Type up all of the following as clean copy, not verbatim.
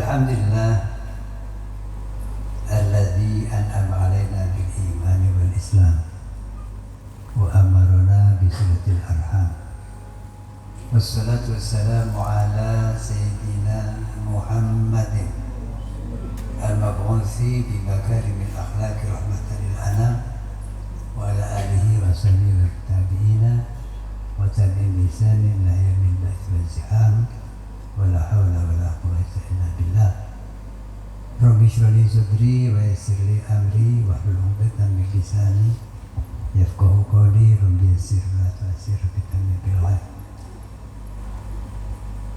Alhamdulillah alladzi an'ama alaina bil iman wal islam wa amarna bi silatil arham. Wassalatu wassalamu ala sayyidina Muhammadin al-mab'uthi bi makarimil akhlaqi rahmatan lil anam wa ala alihi wa sahbihi wa tabi'ina wa tabi'in lisanin la yamin ba'th wal ziham wa la hawla wa la quwwata illa billah. Rabbi shrah li sadri wa yassir li amri wa hlul 'uqdatam min lisani yafqahu qawli. Rabbi yassir wa la tu'assir bi tamamil ghayb.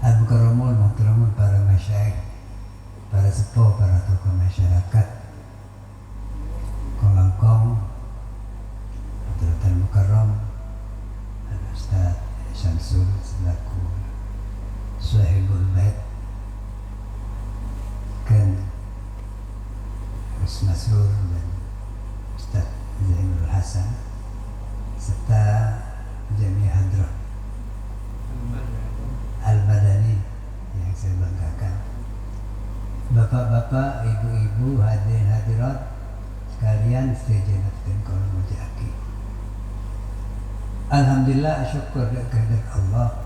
Al-Mukarramul Muhtaramul, para masyayikh, para sepuh, para tokoh masyarakat Kolangkong, Abdul Mukarram, Al-Ustaz Syamsul selaku Sahibul Bait, dan Gus Masrur dan Ustaz Zainul Hasan, serta Jami Hadrah Al-Madani yang saya banggakan, bapak-bapak, ibu-ibu, hadirin hadirat sekalian sejenak dan kaum mujaki. Alhamdulillah, syukur kehadirat Allah.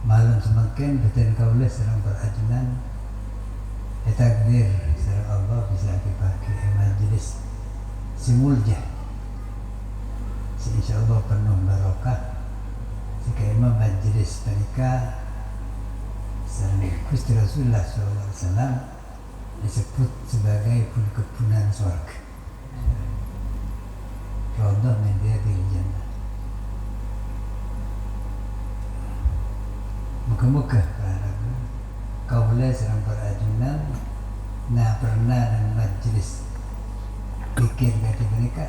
Malam semakin betul kaulah serang berajunan takdir serang Allah bisa dipakai majlis simuljah. Insyaallah penuh barokah. Jika imam majlis mereka serang Gusti Rasulullah SAW disebut sebagai kepunan surga. Raudhah min riyadil jannah. Muka-muka kaulah serang perajunan pernah dan majlis pikir dari mereka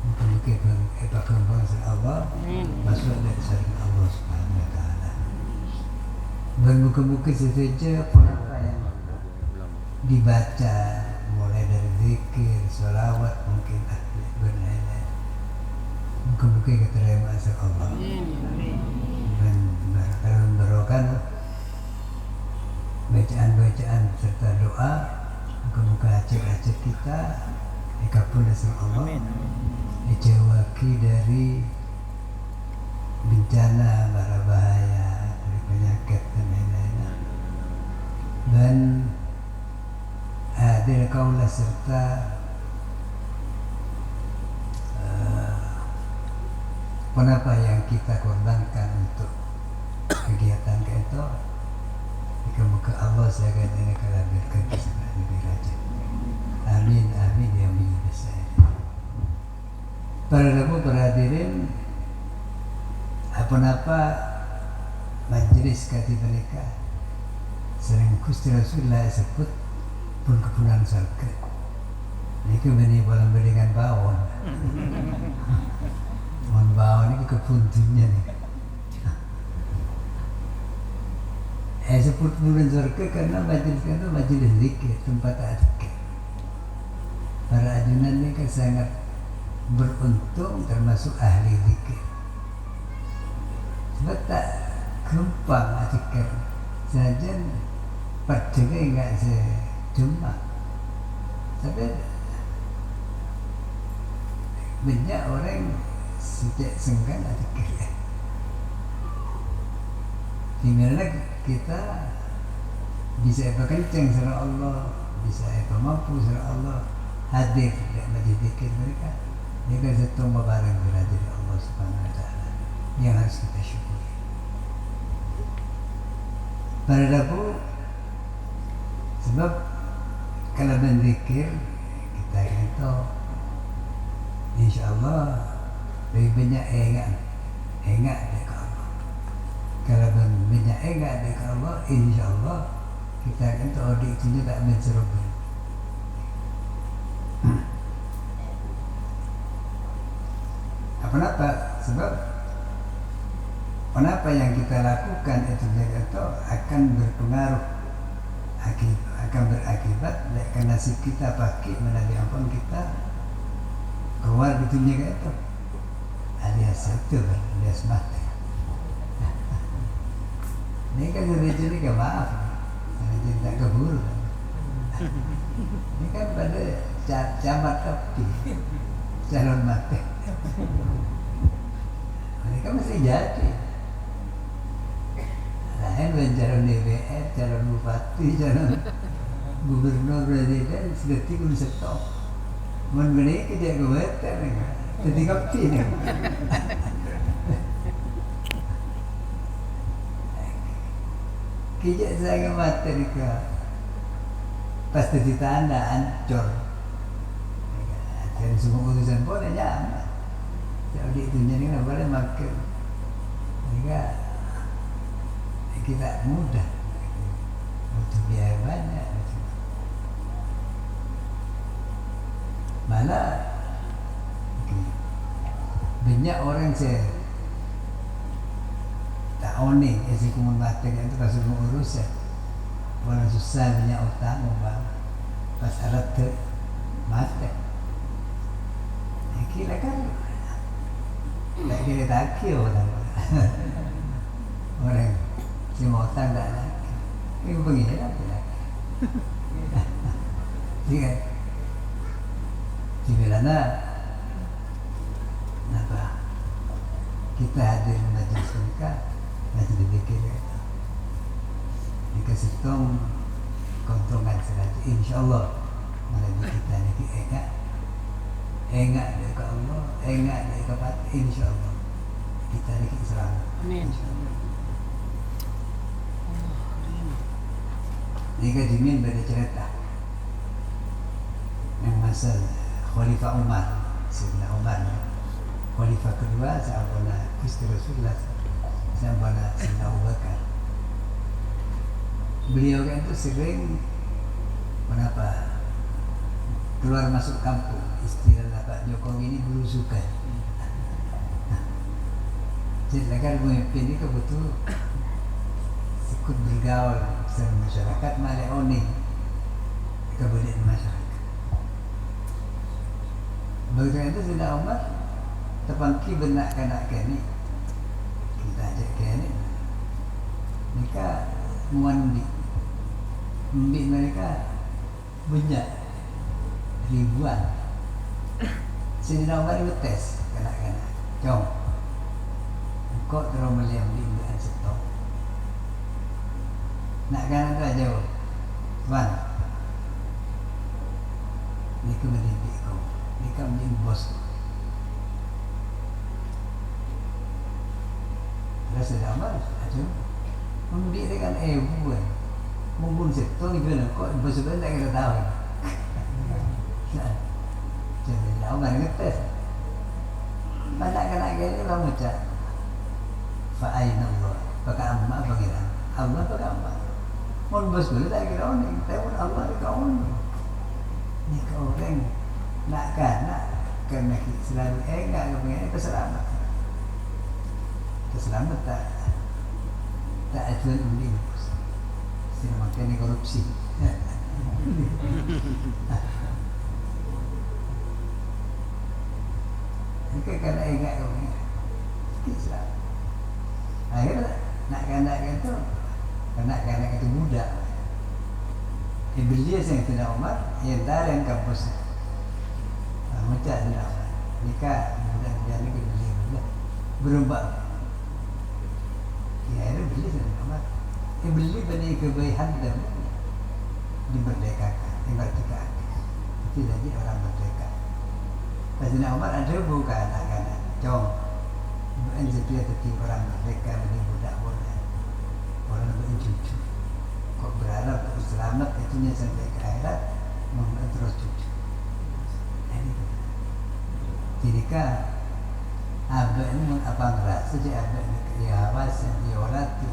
muka-muka berkembang serang Allah, masuk dari surga Allah Subhanahu wa ta'ala. Bermuka-muka saja apa yang dibaca, mulai dari zikir, sholawat, mungkin berlain-lain, muka-muka keterima serang Allah. Dan barokah bacaan-bacaan serta doa, muka-muka hajat-hajat kita dikabul oleh Allah, dijauhi dari bencana, mara bahaya, dari penyakit dan lain-lain. Dan hadir kaulah serta penapa yang kita korbankan untuk kegiatan itu, muka-muka Allah saya akan ini kalau berkerja sebagai raja. Amin amin ya amin besar. Para rabu, para hadirin, apa-apa majlis kati mereka sering Gusti Rasulullah sebut pun kepunan surga. Ini benih boleh berikan bawon. Mohon bawon ini kebun dunia nih. Sebut kepunan surga karena majlis itu majlis zikir, tempat zikir. Para ajunan ini kan sangat beruntung termasuk ahli zikir. Sebab tak gampang zikir saja pada enggak sejumlah. Tapi banyak orang sejak senggan zikir. Di mana kita bisa berkencang sama Allah, bisa mampu sama Allah, hadir di majlis zikir mereka. Ini kan satu barang berada di Allah Subhanahu wa ta'ala yang harus kita syukuri. Para dapu, sebab kalau berzikir kita itu insyaAllah lebih banyak ingat dekat Allah. Kalau banyak ingat dekat Allah, insyaAllah kita itu audit itu tak mencerubkan. Kenapa? Sebab kenapa yang kita lakukan itu akan berpengaruh, akan berakibat karena nasib kita pakai melalui ampun kita keluar di dunia itu alias itu alias mati. Ini kan jadi maaf. jadi tak keburu. Ini kan pada camat api, calon mati. Mereka mesti jadi. Lain dengan calon DPR, calon bupati, calon gubernur, presiden, sedetik pun stop. Mengenai kerja kebetulan nih, jadi kopi nih. Kerja saya materi ke pas jadi tanda ancur. Dan semua urusan pun nyaman. Jadi itu jadi nggak boleh makan. Mereka kita mudah, butuh biaya banyak. Malah banyak orang saya tak oning, esi kumun mati itu pas urus ya, orang susah banyak utang bang, pas alat ke mati, kira kan, tak kira taki orang si utang tak ada, ini begini lah, jika Dimana apa kita hadir majelis nikah masih dipikir dikasih tong keuntungan serata insyaallah melalui kita ini enggak dari Allah enggak dari kepada insyaallah kita ini selamat Amin. Jika dimin pada cerita yang masa Khalifah Umar, Sayyidina Umar, Khalifah kedua sahabat Gusti Rasulullah, sahabat Sayyidina Abu Bakar. Beliau kan itu sering keluar masuk kampung, istilah Pak Jokowi ini belusukan. Jadi kan pemimpin ini kebetul ikut bergaul bersama masyarakat malah oning kebudayaan masyarakat. Begitu itu Sayyidina Umar terpangki benak kanak kini kita ajak kini mereka muandi mereka banyak ribuan. Sayyidina Umar itu tes kanak-kanak jom kok terus melihat bimbingan setok nak kanak tu aja Tuan ni kemendidik kau ni kan menjadi bos. Rasa damai aja. Mendidik dengan ibu kan. Mungkin sektor ni benar kok bersebut tak kita tahu. Jadi awak nak ngetes. Banyak kanak gini lah macam fa'aina Allah. Pakai amma panggil Allah pakai amma. Mun bos boleh tak kira orang, tapi Allah dekat orang. Ni kau orang nak kena selalu enggak kepengen keselamat. Keselamat tak ajuan undi. Sini makanya korupsi. Ini karena enggak kepengen kisah. Akhirnya nak kena itu kanak-kanak itu muda. Iblis yang tidak Umar yang dari kampus macam tidak nikah mudah-mudahan ini beli berubah ya itu Iblis yang Umar Iblis bani kebaikan dan dimerdekakan dimerdekakan itu jadi orang merdeka. Sayyidina Umar ada buka anak-anak jom dia tetap orang merdeka menjadi budak-budak orang bercucu kok berharap selamat itunya sampai ke akhirat terus cucu. Jadi kan abah ini apa ngerasa sih abah ini ya awas ya walati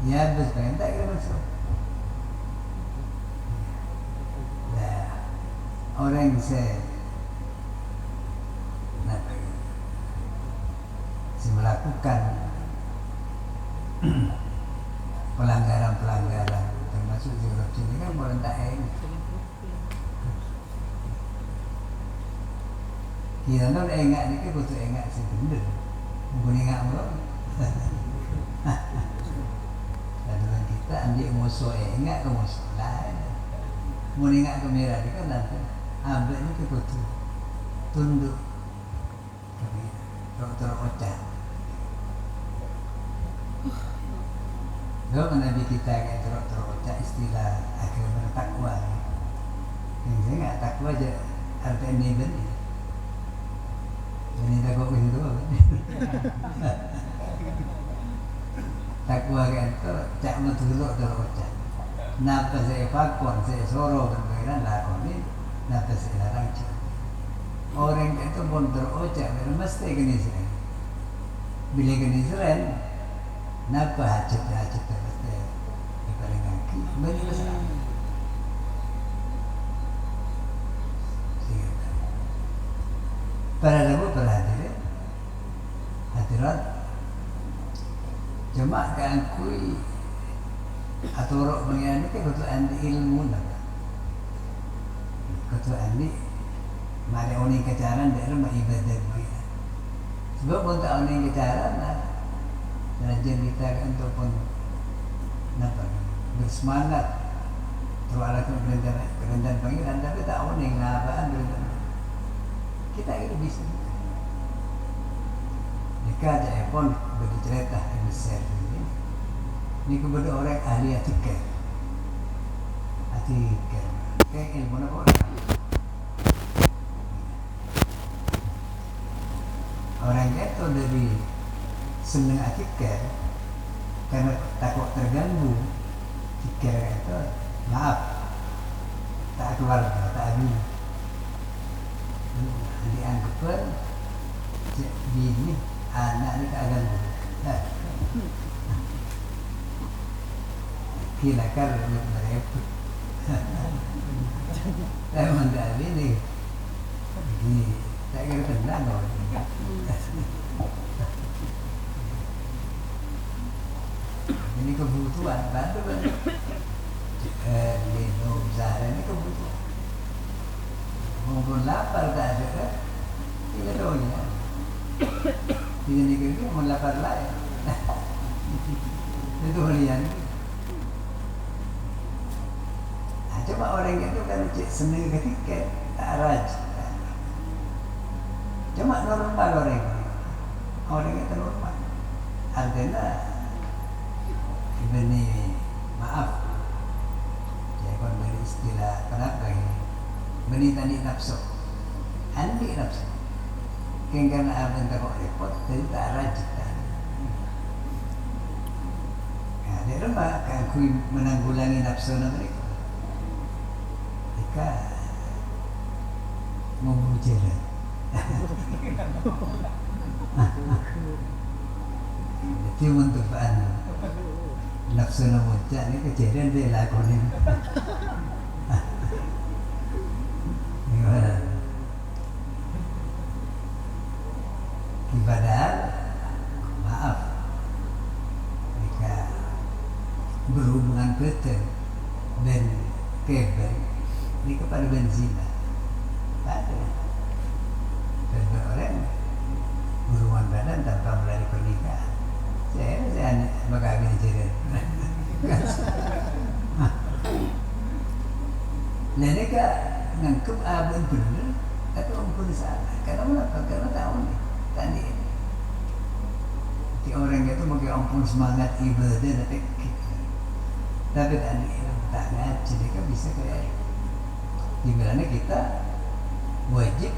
ya abah pengen tak kira masuk. Nah orang saya melakukan pelanggaran-pelanggaran termasuk di korupsi ini kan boleh tak kita non enggak ni kan butuh enggak sih bener bukan enggak mulu dan kita andi musuh enggak ke musuh lah mau ingat ke merah kan nanti ambil ini ke kutu tunduk dokter ocak kalau Nabi kita kayak dokter ocak istilah agama takwa yang saya nggak takwa aja artinya ini ini takwa itu takwa kan itu cak metuluk terocak napa saya fakon saya soro berpikiran lakoni napa saya larang cak orang itu pun terocak karena mesti kini seren bila kini seren napa hajat terpasti di paling kaki beri besar para rabu berhadirin hadirat cuma keangkui atau orang pengiran itu kutu andi ilmu lah kutu andi mari orang kecaran dari rumah ibadah pengiran sebab pun tak orang kecaran lah rajin kita untuk pun apa bersemangat terus ada kerendahan pengiran tapi tak orang ngapaan kita itu bisa nikah aja pun bercerita besar ini kepada orang ahli atikar kayak ilmu apa orang itu dari seneng atikar karena takut terganggu tikar itu maaf tak keluarga tak ada dianggap bini anak ni tak ganggu kira kan merepot saya mandal ini tak kira tenang ini kebutuhan bantu minum sehari ini kebutuhan maupun lapar tak ada kan tidak tahu ya tidak negeri mau lapar lain itu halian coba orang itu kan senang ketika tak rajin cuma normal orang itu normal artinya ini maaf saya akan beri istilah kenapa ini beni tadi nafsu andi nafsu karena abang tak repot jadi tak rajin nah di rumah kan kui menanggulangi nafsu mereka mereka memburu jalan jadi untuk nafsu namuncak ni kejadian dia lakonin gimana padahal maaf mereka berhubungan betul dan kebel ini kepada benzina tak ada dan orang berhubungan badan tanpa melalui pernikahan saya berkahwin jadi mereka nangkep abang benar tapi ampun salah karena kenapa? Karena tahu nih tadi orang itu mau ampun semangat ibadah tapi tadi tak ngaji mereka bisa kayak dimana kita wajib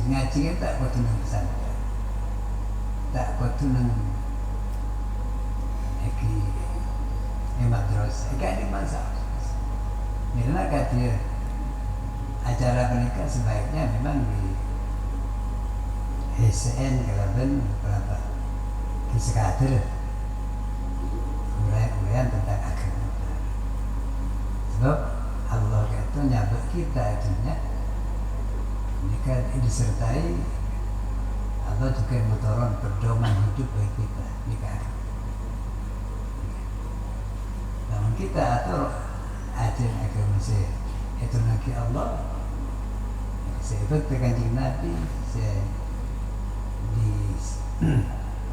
ngaji kan tak kuat nang pesantren tak kuat nang madrasah kayak di madrasah karena kata acara pernikahan sebaiknya memang di SN kalaban berapa kisah uraian tentang agama sebab Allah kata nyabak kita akhirnya nikah disertai Allah juga motoron pedoman hidup bagi kita nikah namun kita atur ajaran agama saya itu nanti Allah saya ikut kanjeng Nabi saya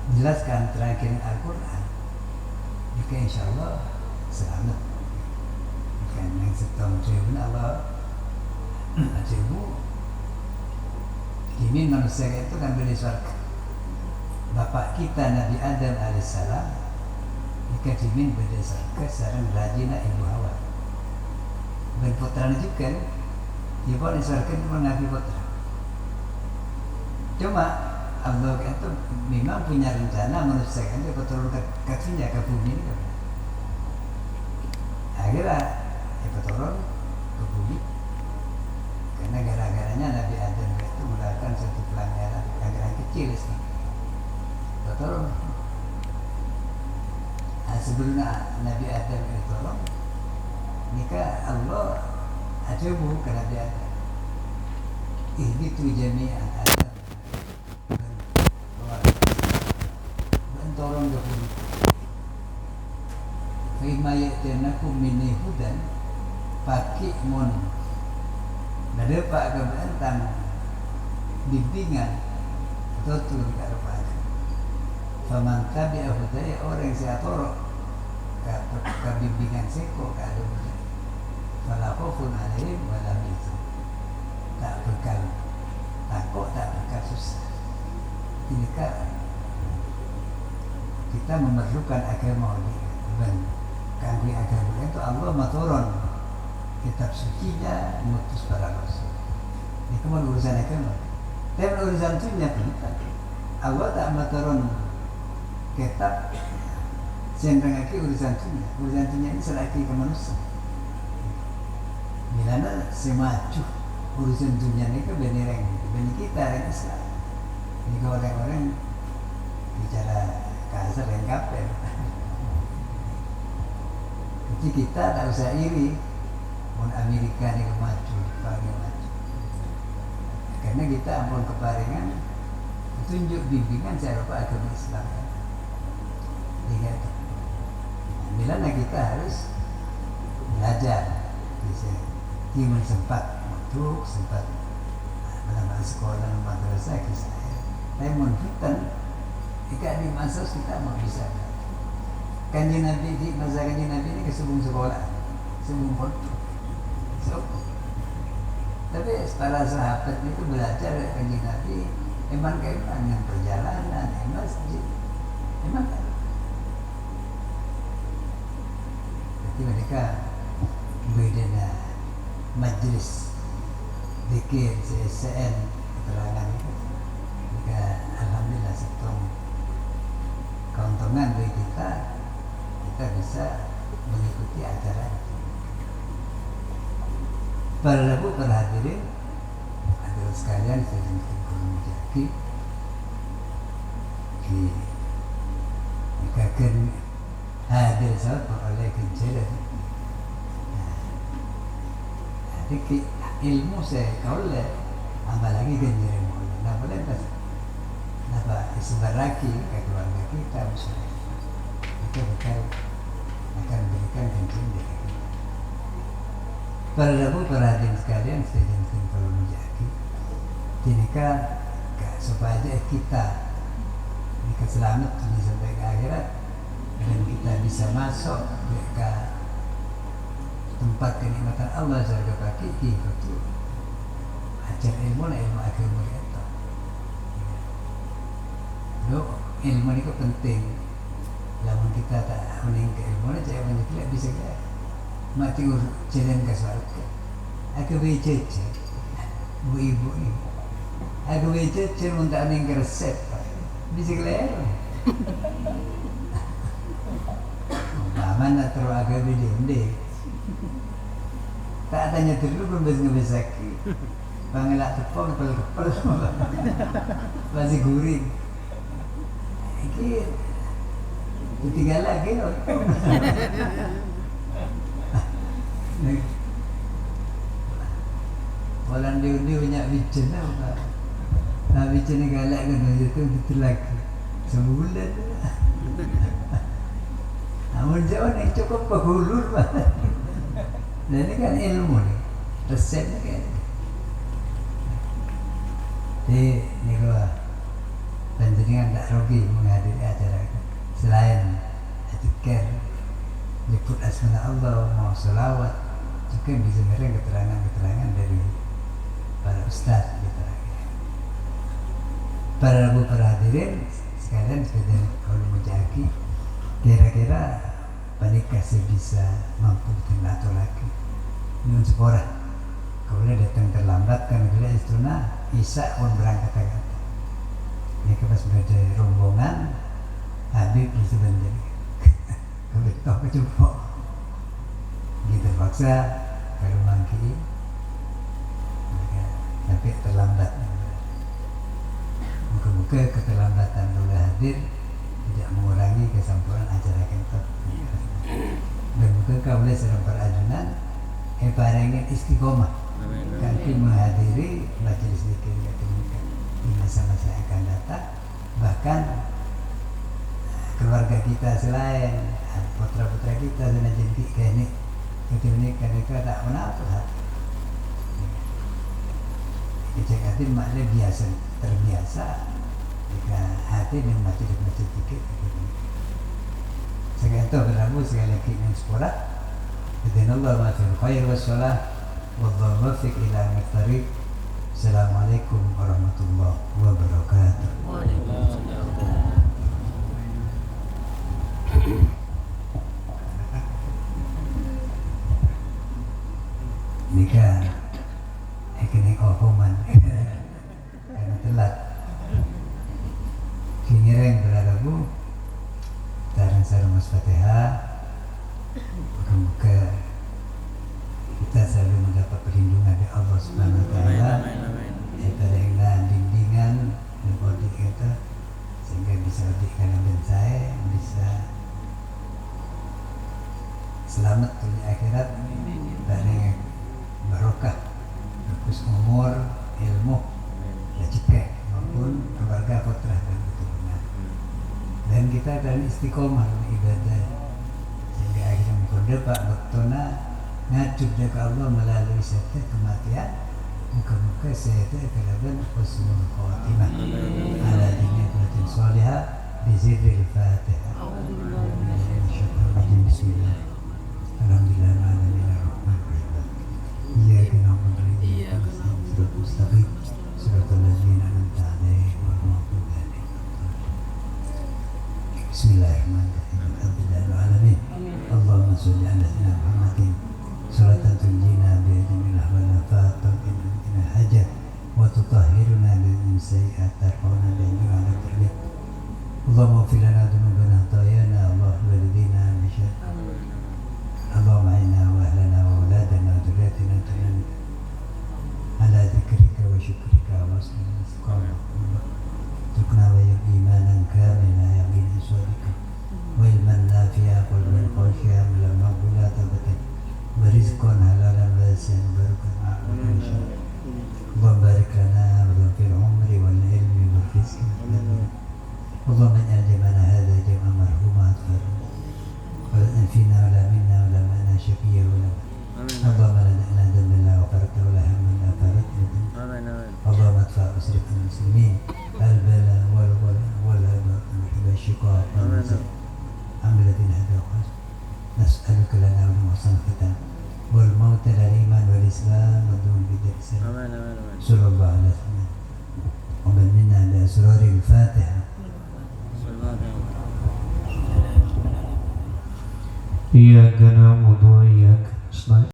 dijelaskan terakhir Al-Quran jika insya Allah selamat. Kan yang setong cebu Allah cebu ini manusia itu kan dari surga. Bapak kita Nabi Adam alaihissalam jika dimin beda surga sarang rajina ibu Hawa dan putranya juga dia boleh surga itu Nabi putra. Cuma Allah itu memang punya rencana manusia itu turun ke sini ke bumi ini. Akhirnya turun ke bumi karena gara-garanya Nabi Adam itu melakukan satu pelanggaran kecil sih. Turun. Nah, sebelumnya Nabi Adam itu turun, nikah Allah ajabu ke Nabi Adam. Ini tu jami'an Adam dan turun ke bumi. Fima ya'tinakum minni hudan pakai mon nada pak kebentang bimbingan betul kalau pak faman tabi'a hudaya orang yang saya torok ke bimbingan seko ke ada muda fala khaufun alaihim wala hum tak bekal takut tak bekal susah. Ini kan kita memerlukan agama dan kami agama itu Allah maturun kitab sucinya mengutus para rasul. Ini cuma urusan agama. Tapi urusan dunia kita Allah tak maturun kitab sendiri urusan dunia. Urusan dunia ini selagi ke manusia. Bila semaju urusan dunia ini ke benereng, bener kita orang Islam. Ini orang-orang bicara kasar dan kafir. Jadi kita tak usah iri. Amerika ini maju, Jepang maju. Karena kita ampun keparingan tunjuk bimbingan cara agama Islam. Lihat, bila kita harus belajar, bisa timun sempat masuk, sempat melamar sekolah, madrasah kisah. Tapi menfitan, jika di masa kita mau bisa. Kanjeng Nabi di masa Kanjeng Nabi ini ke sebelum sekolah, sebelum pondok. So, tapi para sahabat itu belajar dari Kanjeng Nabi, emang kayak yang perjalanan, emang masjid, emang kan. Jadi mereka beda majelis zikir CSN keterangan itu. Jika alhamdulillah setong keuntungan bagi kita bisa mengikuti acara itu. Para hadirin hadirin sekalian, saya menjadi dikatakan hadir saat oleh kenceret. Jadi ilmu saya kalau amal lagi kenceret mulai. Nah boleh pas, napa sebaraki ke keluarga kita misalnya kita bakal akan memberikan kenceret. Para hadirin sekalian, saya jangan perlu menjadi dinikah supaya kita nikah selamat sampai ke akhirat dan kita bisa masuk ke tempat kenikmatan Allah surga kaki itu ajar ilmu agama itu. Ilmu itu penting. Lamun kita tak meningkat ilmu aja yang tidak bisa kita mati jalan ke surga. Aku bejeje, bu ibu ini. Aku bejeje untuk ningkat resep, bisa kelar. Mana terus agak bede. Tak tanya dulu belum bisa ngebesaki. Bangelak tepung kepel masih gurih. Iki tinggal lagi loh. Walau dia banyak bijen apa? Nah bijen galak kan itu lagi sebulan. Namun jauh yang cukup penghulur banget. Nah ini kan ilmu nih, resepnya kan. Jadi ini kalau panjenengan tak rugi menghadiri acara selain etikir nyebut asma Allah, mau selawat, juga bisa dengar keterangan-keterangan dari para ustaz gitu. Para hadirin sekalian sudah kalau menjaki kira-kira panikah saya bisa mampu bikin atau lagi nyun sekolah kalau datang terlambat kan bila istuna Isa pun berangkat agak ya pas berada rombongan Habib bisa banjir kalau tahu kecupok gitu paksa kalau mangki sampai terlambat. Muka-muka keterlambatan dulu hadir tidak mengurangi kesempurnaan acara kita. Dan muka kau boleh sedang peradunan parengan istiqomah kami menghadiri majelis zikir di masa-masa yang akan datang, bahkan keluarga kita selain putra-putra kita dan jadi kayak ini ketika tak menafsir hati. Kecekatin makna biasa terbiasa jika hati dan mati sedikit. Sekian itu berlaku sekali lagi yang sekolah. Bismillah ma fil khair wassalah wallahu muwaffiq ila aqwamit. Assalamualaikum warahmatullahi wabarakatuh. Waalaikumsalam. Nikah kini kohoman karena telat kini berlaku tarang sarung Fatihah. Muka-muka kita selalu mendapat perlindungan dari Allah Subhanahu Wa Taala daripada hilang bimbingan dan bodi kita sehingga bisa berikan dan saya bisa selamat dunia akhirat dan barokah terus umur ilmu rezeki maupun keluarga putra dan keturunan dan kita dan istiqomah ibadah sehingga akhirnya mengkode Pak Bektona ngajub ke Allah melalui satu kematian muka-muka saya terkadang husnul khatimah ala dini qulatin salihah bizirril fatihah. Bismillah. Alhamdulillah alamin arrahmanirrahim. Iyyaka na'budu wa iyyaka nasta'in. Shiratal ladzina an'amta 'alaihim ghairil maghdubi 'alaihim. Bismillahirrahmanirrahim. Alhamdulillahil alamin. Allahumma shalli 'ala sayyidina Muhammadin salatan tunjina bi jami'il ahwal wa tuqina hajat wa tutahhiruna min sayyi'at tarfa'una bi ala tarbiyat. Allahumma ighfir lana dhunubana wa khatayana wa walidina min Allahumma inna wa ahlana wa auladana wa dhurriyyatina ala dzikrika wa syukrika wa husni istiqamah. Tukna wa imanan kamila yaqin sadiqa wa ilman nafi'a qalban khashi'a min al-maqbulat abatan wa rizqan halalan wasi'an barakatan insya Allah. Allahumma barik lana wa fil umri wal ilmi wal rizqi. Allahumma ij'al jam'ana hadha jam'an marhuman ولا فينا ولا منا ولا معنا شقيا ولا اللهم لا دعنا ذنبا لا غفرت ولا هما لا فرجت اللهم ادفع اسرة المسلمين البلاء والهباء والشقاء والنزع عن الذين هداك نسألك لنا ولمحسن الختام والموت للإيمان والإسلام والدون بدار السلام صلى الله عليه وسلم ومن منا بأسرار الفاتحة. إياك نعبد وإياك نستعين